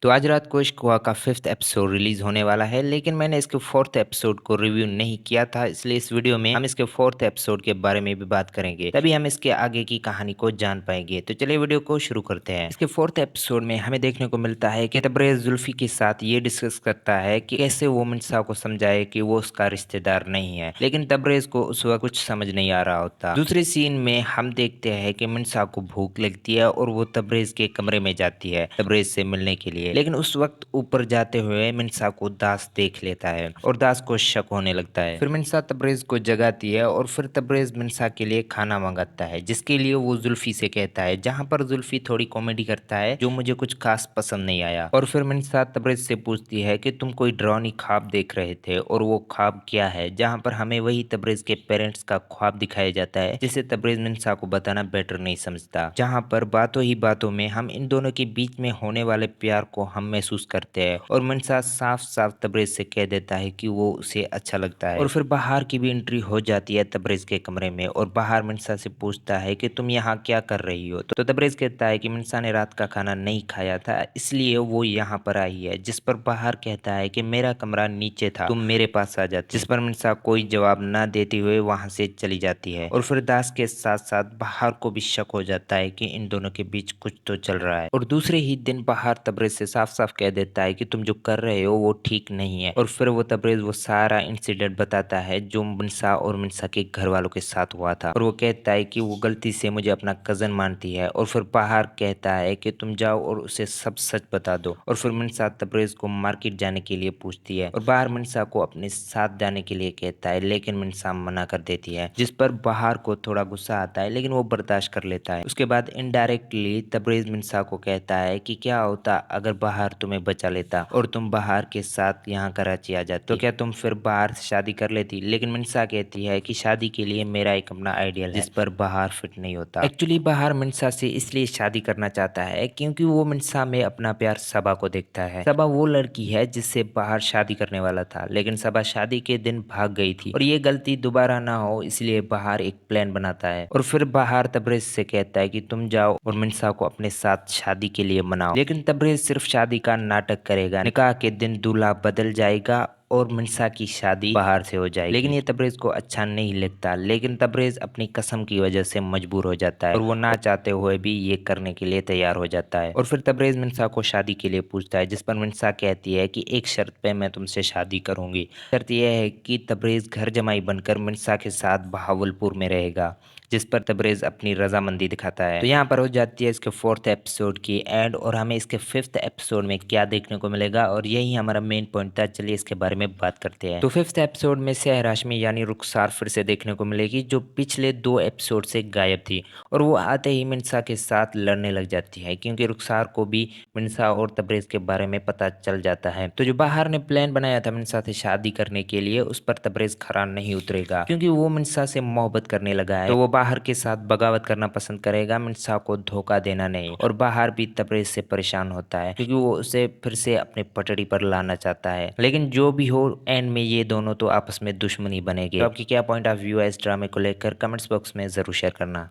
तो आज रात को इश्क हुआ का 5th एपिसोड रिलीज़ होने वाला है, लेकिन मैंने इसके 4th एपिसोड को रिव्यू नहीं किया था, इसलिए इस वीडियो में हम इसके 4th एपिसोड के बारे में भी बात करेंगे। तभी हम इसके आगे की कहानी को जान पाएंगे। तो चलिए वीडियो को शुरू करते हैं। इसके 4th एपिसोड में हमें देखने को मिलता है कि तबरेज़ जुल्फी के साथ ये डिस्कस करता है कि कैसे वो मिर्ज़ा को समझाए कि वो उसका रिश्तेदार नहीं है, लेकिन तबरेज़ को उस वक्त कुछ समझ नहीं आ रहा होता। दूसरे सीन में हम देखते हैं कि मिर्ज़ा को भूख लगती है और वो तबरेज़ के कमरे में जाती है तबरेज़ से मिलने के लिए, लेकिन उस वक्त ऊपर जाते हुए मिर्ज़ा को दास देख लेता है और दास को शक होने लगता है। फिर मिर्ज़ा तबरेज़ को जगाती है और फिर तबरेज़ मिर्ज़ा के लिए खाना मंगाता है, जिसके लिए वो जुल्फी से कहता है, जहाँ पर जुल्फी थोड़ी कॉमेडी करता है जो मुझे कुछ खास पसंद नहीं आया। और फिर मिर्ज़ा तबरेज़ से पूछती है कि तुम कोई डरावनी ख्वाब देख रहे थे और वो ख्वाब क्या है, जहाँ पर हमें वही तबरेज़ के पेरेंट्स का ख्वाब दिखाया जाता है, जिसे तबरेज़ मिर्ज़ा को बताना बेटर नहीं समझता। जहाँ पर बातों ही बातों में हम इन दोनों के बीच में होने वाले प्यार को हम महसूस करते हैं और मिर्ज़ा साफ साफ तबरेज़ से कह देता है कि वो उसे अच्छा लगता है। और फिर बाहर की भी एंट्री हो जाती है तबरेज़ के कमरे में और बाहर मिर्ज़ा से पूछता है कि तुम यहाँ क्या कर रही हो। तो तबरेज़ कहता है कि मिर्ज़ा ने रात का खाना नहीं खाया था, इसलिए वो यहाँ पर आई है। जिस पर बाहर कहता है कि मेरा कमरा नीचे था, तुम मेरे पास आ जाती। जिस पर मिर्ज़ा कोई जवाब ना देते हुए वहां से चली जाती है। और फिर दास के साथ साथ बाहर को भी शक हो जाता है कि इन दोनों के बीच कुछ तो चल रहा है। और दूसरे ही दिन बाहर तबरेज़ से साफ साफ कह देता है कि तुम जो कर रहे हो वो ठीक नहीं है। और फिर वो तबरेज़ वो सारा इंसिडेंट बताता है जो मिर्ज़ा और मिर्ज़ा के घर वालों के साथ हुआ था, और वो कहता है कि वो गलती से मुझे अपना कज़न मानती है। और फिर बाहर कहता है कि तुम जाओ और उसे सब सच बता दो। और फिर मिर्ज़ा तबरेज़ को मार्केट जाने के लिए पूछती है और बाहर मिर्ज़ा को अपने साथ जाने के लिए कहता है, लेकिन मिर्ज़ा मना कर देती है, जिस पर बाहर को थोड़ा गुस्सा आता है, लेकिन वो बर्दाश्त कर लेता है। उसके बाद इनडायरेक्टली तबरेज़ मिर्ज़ा को कहता है कि क्या होता अगर बाहर तुम्हें बचा लेता और तुम बाहर के साथ यहाँ कराची आ जाती, तो क्या तुम फिर बाहर से शादी कर लेती। लेकिन मिर्ज़ा कहती है कि शादी के लिए मेरा एक अपना आइडियल है, जिस पर बाहर फिट नहीं होता। एक्चुअली बाहर मिर्ज़ा से इसलिए शादी करना चाहता है क्योंकि वो मिर्ज़ा में अपना प्यार सबा को देखता है। सबा वो लड़की है जिससे बाहर शादी करने वाला था, लेकिन सबा शादी के दिन भाग गई थी और ये गलती दोबारा ना हो इसलिए बाहर एक प्लान बनाता है। और फिर बाहर तबरेज़ से कहता है कि तुम जाओ और मिर्ज़ा को अपने साथ शादी के लिए मनाओ। लेकिन तबरेज़ सिर्फ शादी का नाटक करेगा, निकाह के दिन दूल्हा बदल जाएगा और मिर्ज़ा की शादी बाहर से हो जाएगी। लेकिन ये तबरेज़ को अच्छा नहीं लगता, लेकिन तबरेज़ अपनी कसम की वजह से मजबूर हो जाता है और वो ना चाहते हुए भी ये करने के लिए तैयार हो जाता है। और फिर तबरेज़ मिर्ज़ा को शादी के लिए पूछता है, जिस पर मिर्ज़ा कहती है कि एक शर्त पे मैं तुमसे शादी करूंगी। शर्त यह है कि तबरेज़ घर जमाई बनकर मिर्ज़ा के साथ बहावलपुर में रहेगा, जिस पर तबरेज़ अपनी रजामंदी दिखाता है। तो यहाँ पर हो जाती है इसके 4th एपिसोड की एंड, और हमें इसके 5th एपिसोड में क्या देखने को मिलेगा, और यही हमारा मेन पॉइंट था। चलिए इसके बारे में बात करते हैं। तो 5th एपिसोड में सेहर हाशमी यानी रुखसार फिर से देखने को मिलेगी, जो पिछले 2 एपिसोड से गायब थी, और वो आते ही मिर्ज़ा के साथ लड़ने लग जाती है क्योंकि रुखसार को भी मिर्ज़ा और तबरेज़ के बारे में पता चल जाता है। तो जो बाहर ने प्लान बनाया था मिर्ज़ा से शादी करने के लिए, उस पर तबरेज़ खरा नहीं उतरेगा क्योंकि वो मिर्ज़ा से मोहब्बत करने लगा है। तो वो बाहर के साथ बगावत करना पसंद करेगा, मिर्ज़ा को धोखा देना नहीं। और बाहर भी तबरेज़ से परेशान होता है क्योंकि वो उसे फिर से अपने पटड़ी पर लाना चाहता है। लेकिन जो भी हो एंड में ये दोनों तो आपस में दुश्मनी बनेंगे। तो आपकी क्या पॉइंट ऑफ व्यू है इस ड्रामे को लेकर, कमेंट्स बॉक्स में ज़रूर शेयर करना।